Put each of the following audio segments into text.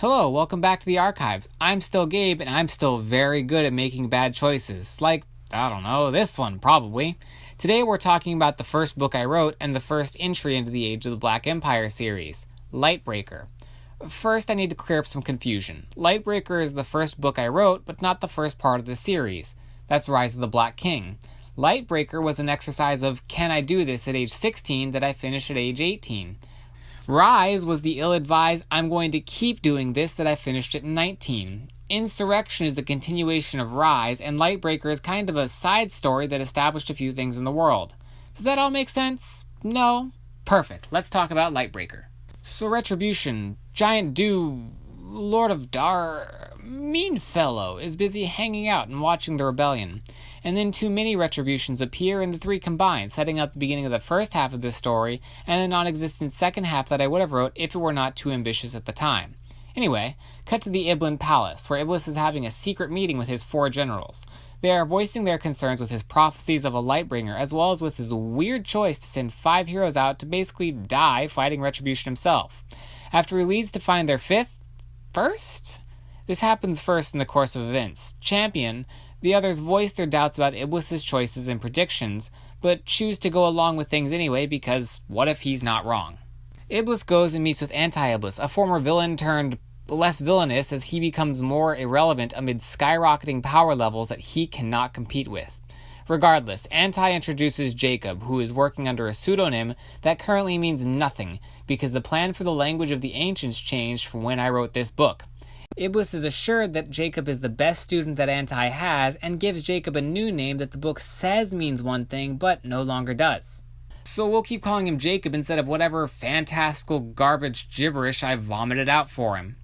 Hello, welcome back to the archives. I'm still Gabe, and I'm still very good at making bad choices. Like, I don't know, this one, probably. Today we're talking about the first book I wrote and the first entry into the Age of the Black Empire series, Lightbreaker. First, I need to clear up some confusion. Lightbreaker is the first book I wrote, but not the first part of the series. That's Rise of the Black King. Lightbreaker was an exercise of, can I do this at age 16 that I finished at age 18. Rise was the ill-advised, I'm going to keep doing this that I finished at 19. Insurrection is the continuation of Rise, and Lightbreaker is kind of a side story that established a few things in the world. Does that all make sense? No? Perfect. Let's talk about Lightbreaker. So Retribution, Giant Dew, Lord of Dar, mean fellow, is busy hanging out and watching the rebellion. And then two mini Retributions appear and the three combine, setting up the beginning of the first half of this story and the non-existent second half that I would have wrote if it were not too ambitious at the time. Anyway, cut to the Iblis Palace, where Iblis is having a secret meeting with his 4 generals. They are voicing their concerns with his prophecies of a Lightbringer, as well as with his weird choice to send 5 heroes out to basically die fighting Retribution himself. After he leads to find their 5th? First? This happens first in the course of events. Champion, the others voice their doubts about Iblis' choices and predictions, but choose to go along with things anyway because what if he's not wrong? Iblis goes and meets with Anti-Iblis, a former villain turned less villainous as he becomes more irrelevant amid skyrocketing power levels that he cannot compete with. Regardless, Anti introduces Jacob, who is working under a pseudonym that currently means nothing because the plan for the language of the ancients changed from when I wrote this book. Iblis is assured that Jacob is the best student that Anti has and gives Jacob a new name that the book says means one thing but no longer does. So we'll keep calling him Jacob instead of whatever fantastical garbage gibberish I vomited out for him.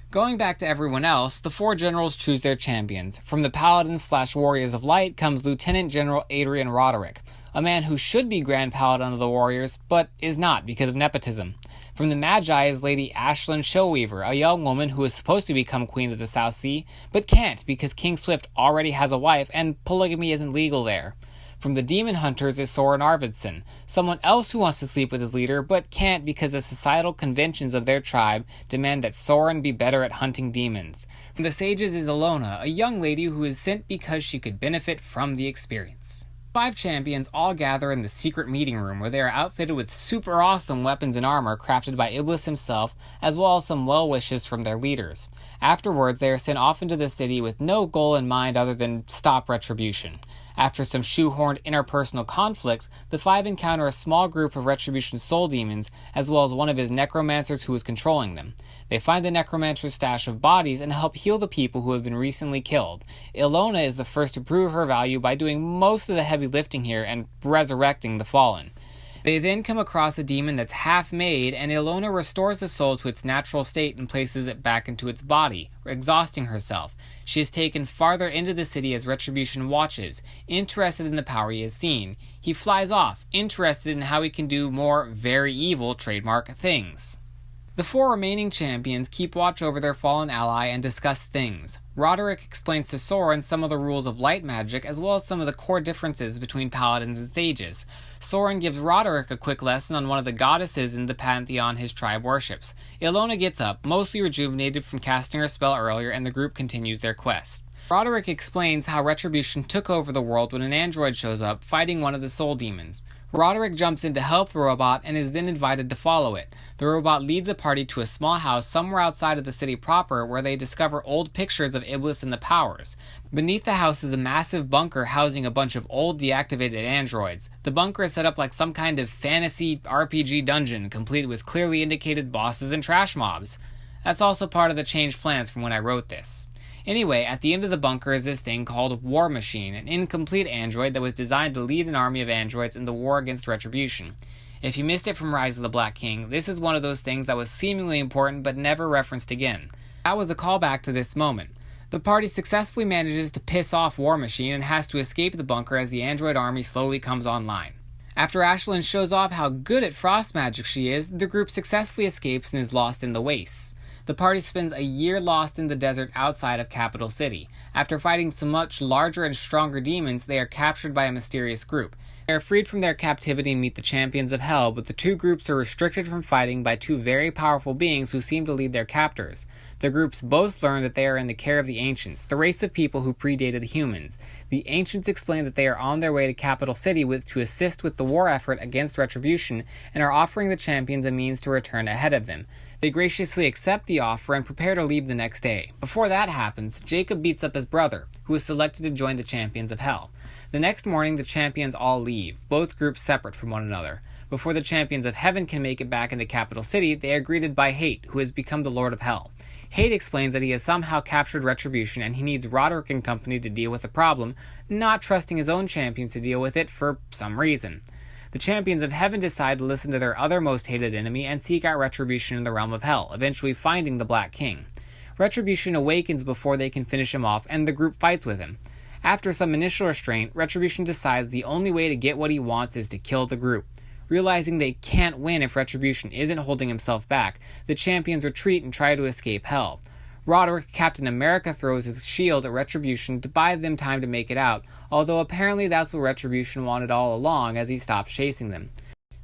Going back to everyone else, the 4 generals choose their champions. From the Paladins/Warriors of Light comes Lieutenant General Adrian Roderick, a man who should be Grand Paladin of the Warriors, but is not because of nepotism. From the Magi is Lady Ashlyn Showweaver, a young woman who is supposed to become Queen of the South Sea, but can't because King Swift already has a wife and polygamy isn't legal there. From the Demon Hunters is Soren Arvidsson, someone else who wants to sleep with his leader but can't because the societal conventions of their tribe demand that Soren be better at hunting demons. From the Sages is Ilona, a young lady who is sent because she could benefit from the experience. 5 champions all gather in the secret meeting room where they are outfitted with super awesome weapons and armor crafted by Iblis himself, as well as some well wishes from their leaders. Afterwards, they are sent off into the city with no goal in mind other than stop Retribution. After some shoehorned interpersonal conflict, the 5 encounter a small group of Retribution's soul demons, as well as one of his necromancers who is controlling them. They find the necromancer's stash of bodies and help heal the people who have been recently killed. Ilona is the first to prove her value by doing most of the heavy lifting here and resurrecting the fallen. They then come across a demon that's half-made, and Ilona restores the soul to its natural state and places it back into its body, exhausting herself. She is taken farther into the city as Retribution watches, interested in the power he has seen. He flies off, interested in how he can do more very evil trademark things. The 4 remaining champions keep watch over their fallen ally and discuss things. Roderick explains to Soren some of the rules of light magic as well as some of the core differences between paladins and sages. Soren gives Roderick a quick lesson on one of the goddesses in the pantheon his tribe worships. Ilona gets up, mostly rejuvenated from casting her spell earlier, and the group continues their quest. Roderick explains how Retribution took over the world when an android shows up, fighting one of the soul demons. Roderick jumps in to help the robot and is then invited to follow it. The robot leads a party to a small house somewhere outside of the city proper where they discover old pictures of Iblis and the Powers. Beneath the house is a massive bunker housing a bunch of old deactivated androids. The bunker is set up like some kind of fantasy RPG dungeon, complete with clearly indicated bosses and trash mobs. That's also part of the changed plans from when I wrote this. Anyway, at the end of the bunker is this thing called War Machine, an incomplete android that was designed to lead an army of androids in the war against Retribution. If you missed it from Rise of the Black King, this is one of those things that was seemingly important but never referenced again. That was a callback to this moment. The party successfully manages to piss off War Machine and has to escape the bunker as the android army slowly comes online. After Ashlyn shows off how good at frost magic she is, the group successfully escapes and is lost in the wastes. The party spends a year lost in the desert outside of Capital City. After fighting some much larger and stronger demons, they are captured by a mysterious group. They are freed from their captivity and meet the champions of hell, but the two groups are restricted from fighting by two very powerful beings who seem to lead their captors. The groups both learn that they are in the care of the Ancients, the race of people who predated the humans. The Ancients explain that they are on their way to Capital City to assist with the war effort against Retribution, and are offering the champions a means to return ahead of them. They graciously accept the offer and prepare to leave the next day. Before that happens, Jacob beats up his brother, who is selected to join the champions of hell. The next morning, the champions all leave, both groups separate from one another. Before the champions of heaven can make it back into Capital City, they are greeted by Hate, who has become the Lord of Hell. Hate explains that he has somehow captured Retribution and he needs Roderick and company to deal with the problem, not trusting his own champions to deal with it for some reason. The champions of heaven decide to listen to their other most hated enemy and seek out Retribution in the realm of hell, eventually finding the Black King. Retribution awakens before they can finish him off, and the group fights with him. After some initial restraint, Retribution decides the only way to get what he wants is to kill the group. Realizing they can't win if Retribution isn't holding himself back, the champions retreat and try to escape hell. Roderick, Captain America, throws his shield at Retribution to buy them time to make it out, although apparently that's what Retribution wanted all along as he stops chasing them.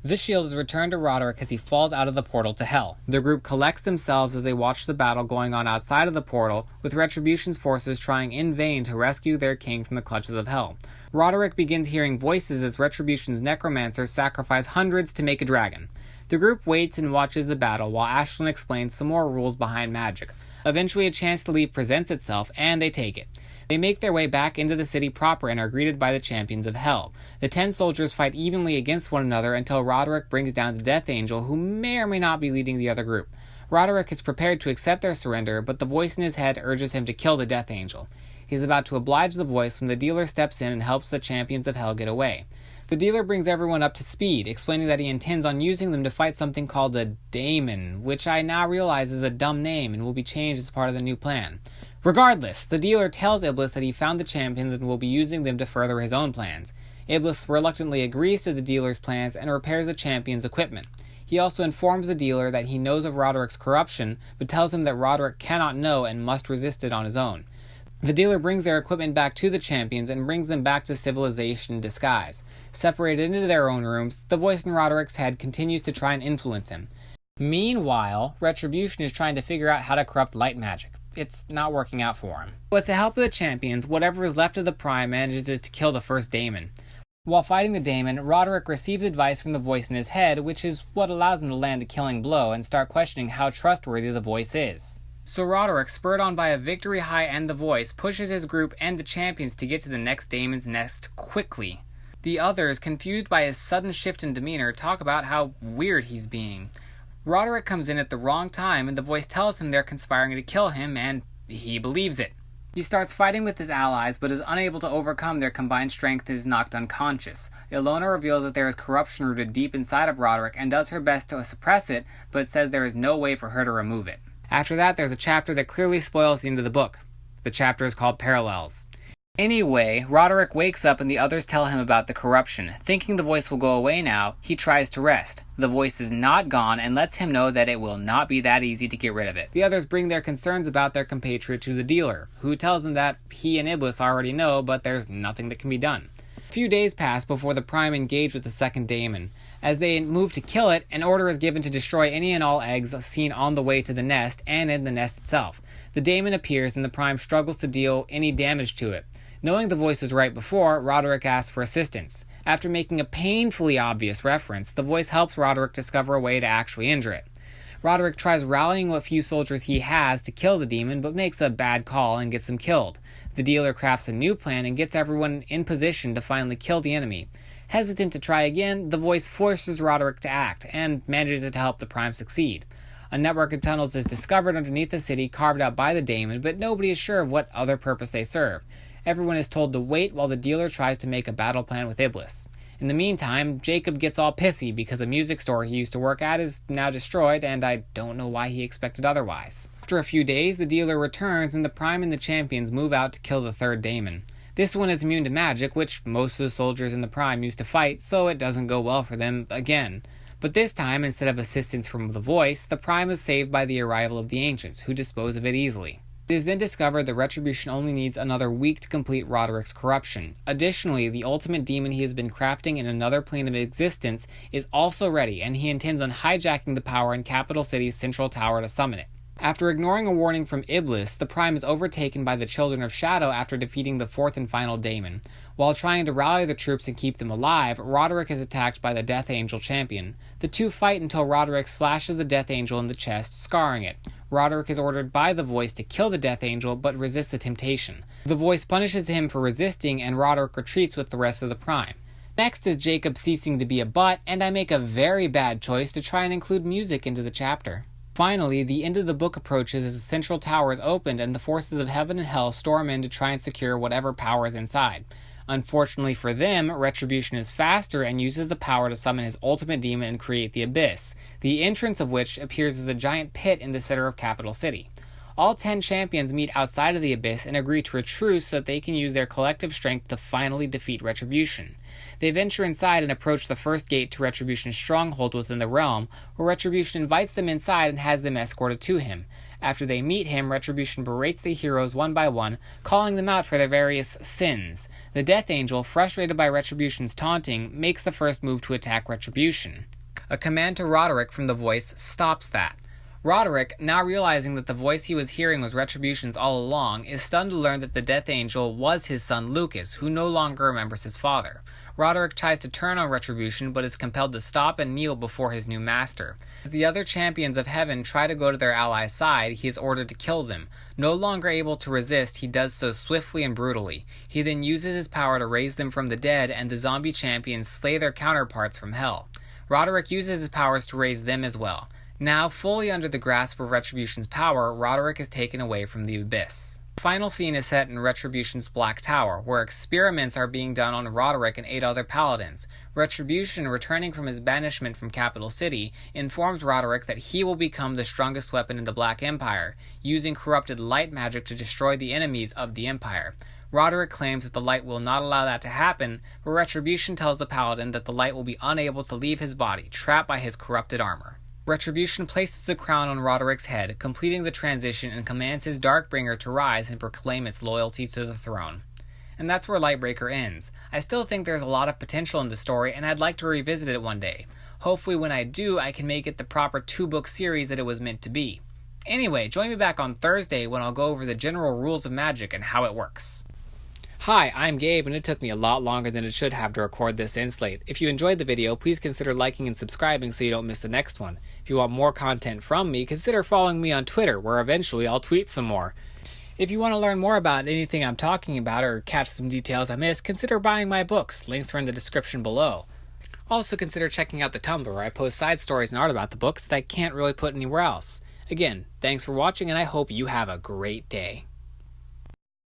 This shield is returned to Roderick as he falls out of the portal to hell. The group collects themselves as they watch the battle going on outside of the portal, with Retribution's forces trying in vain to rescue their king from the clutches of hell. Roderick begins hearing voices as Retribution's necromancers sacrifice hundreds to make a dragon. The group waits and watches the battle while Ashlyn explains some more rules behind magic. Eventually a chance to leave presents itself, and they take it. They make their way back into the city proper and are greeted by the champions of hell. The 10 soldiers fight evenly against one another until Roderick brings down the Death Angel, who may or may not be leading the other group. Roderick is prepared to accept their surrender, but the voice in his head urges him to kill the Death Angel. He is about to oblige the voice when the dealer steps in and helps the champions of hell get away. The dealer brings everyone up to speed, explaining that he intends on using them to fight something called a daemon, which I now realize is a dumb name and will be changed as part of the new plan. Regardless, the dealer tells Iblis that he found the champions and will be using them to further his own plans. Iblis reluctantly agrees to the dealer's plans and repairs the champion's equipment. He also informs the dealer that he knows of Roderick's corruption, but tells him that Roderick cannot know and must resist it on his own. The dealer brings their equipment back to the champions and brings them back to civilization in disguise. Separated into their own rooms, the voice in Roderick's head continues to try and influence him. Meanwhile, Retribution is trying to figure out how to corrupt light magic. It's not working out for him. With the help of the champions, whatever is left of the Prime manages to kill the first daemon. While fighting the daemon, Roderick receives advice from the voice in his head, which is what allows him to land the killing blow and start questioning how trustworthy the voice is. So Roderick, spurred on by a victory high and the voice, pushes his group and the champions to get to the next daemon's nest quickly. The others, confused by his sudden shift in demeanor, talk about how weird he's being. Roderick comes in at the wrong time and the voice tells him they're conspiring to kill him, and he believes it. He starts fighting with his allies, but is unable to overcome their combined strength and is knocked unconscious. Ilona reveals that there is corruption rooted deep inside of Roderick and does her best to suppress it, but says there is no way for her to remove it. After that, there's a chapter that clearly spoils the end of the book. The chapter is called Parallels. Anyway, Roderick wakes up and the others tell him about the corruption. Thinking the voice will go away now, he tries to rest. The voice is not gone and lets him know that it will not be that easy to get rid of it. The others bring their concerns about their compatriot to the dealer, who tells them that he and Iblis already know, but there's nothing that can be done. A few days pass before the Prime engage with the second daemon. As they move to kill it, an order is given to destroy any and all eggs seen on the way to the nest and in the nest itself. The daemon appears and the Prime struggles to deal any damage to it. Knowing the voice was right before, Roderick asks for assistance. After making a painfully obvious reference, the voice helps Roderick discover a way to actually injure it. Roderick tries rallying what few soldiers he has to kill the demon, but makes a bad call and gets them killed. The dealer crafts a new plan and gets everyone in position to finally kill the enemy. Hesitant to try again, the voice forces Roderick to act, and manages to help the Prime succeed. A network of tunnels is discovered underneath the city carved out by the daemon, but nobody is sure of what other purpose they serve. Everyone is told to wait while the dealer tries to make a battle plan with Iblis. In the meantime, Jacob gets all pissy because a music store he used to work at is now destroyed, and I don't know why he expected otherwise. After a few days, the dealer returns and the Prime and the champions move out to kill the third daemon. This one is immune to magic, which most of the soldiers in the Prime used to fight, so it doesn't go well for them again. But this time, instead of assistance from the voice, the Prime is saved by the arrival of the Ancients, who dispose of it easily. It is then discovered that Retribution only needs another week to complete Roderick's corruption. Additionally, the ultimate demon he has been crafting in another plane of existence is also ready, and he intends on hijacking the power in Capital City's central tower to summon it. After ignoring a warning from Iblis, the Prime is overtaken by the Children of Shadow after defeating the fourth and final daemon. While trying to rally the troops and keep them alive, Roderick is attacked by the Death Angel champion. The two fight until Roderick slashes the Death Angel in the chest, scarring it. Roderick is ordered by the Voice to kill the Death Angel, but resists the temptation. The Voice punishes him for resisting, and Roderick retreats with the rest of the Prime. Next is Jacob ceasing to be a butt, and I make a very bad choice to try and include music into the chapter. Finally, the end of the book approaches as the central tower is opened and the forces of heaven and hell storm in to try and secure whatever power is inside. Unfortunately for them, Retribution is faster and uses the power to summon his ultimate demon and create the Abyss, the entrance of which appears as a giant pit in the center of Capital City. All 10 champions meet outside of the Abyss and agree to a truce so that they can use their collective strength to finally defeat Retribution. They venture inside and approach the first gate to Retribution's stronghold within the realm, where Retribution invites them inside and has them escorted to him. After they meet him, Retribution berates the heroes one by one, calling them out for their various sins. The Death Angel, frustrated by Retribution's taunting, makes the first move to attack Retribution. A command to Roderick from the Voice stops that. Roderick, now realizing that the voice he was hearing was Retribution's all along, is stunned to learn that the Death Angel was his son Lucas, who no longer remembers his father. Roderick tries to turn on Retribution, but is compelled to stop and kneel before his new master. As the other champions of heaven try to go to their ally's side, he is ordered to kill them. No longer able to resist, he does so swiftly and brutally. He then uses his power to raise them from the dead, and the zombie champions slay their counterparts from hell. Roderick uses his powers to raise them as well. Now, fully under the grasp of Retribution's power, Roderick is taken away from the Abyss. The final scene is set in Retribution's Black Tower, where experiments are being done on Roderick and 8 other paladins. Retribution, returning from his banishment from Capital City, informs Roderick that he will become the strongest weapon in the Black Empire, using corrupted light magic to destroy the enemies of the Empire. Roderick claims that the light will not allow that to happen, but Retribution tells the paladin that the light will be unable to leave his body, trapped by his corrupted armor. Retribution places a crown on Roderick's head, completing the transition, and commands his Darkbringer to rise and proclaim its loyalty to the throne. And that's where Lightbreaker ends. I still think there's a lot of potential in the story, and I'd like to revisit it one day. Hopefully when I do, I can make it the proper 2-book series that it was meant to be. Anyway, join me back on Thursday when I'll go over the general rules of magic and how it works. Hi, I'm Gabe, and it took me a lot longer than it should have to record this in slate. If you enjoyed the video, please consider liking and subscribing so you don't miss the next one. If you want more content from me, consider following me on Twitter, where eventually I'll tweet some more. If you want to learn more about anything I'm talking about or catch some details I missed, consider buying my books. Links are in the description below. Also consider checking out the Tumblr, where I post side stories and art about the books that I can't really put anywhere else. Again, thanks for watching, and I hope you have a great day.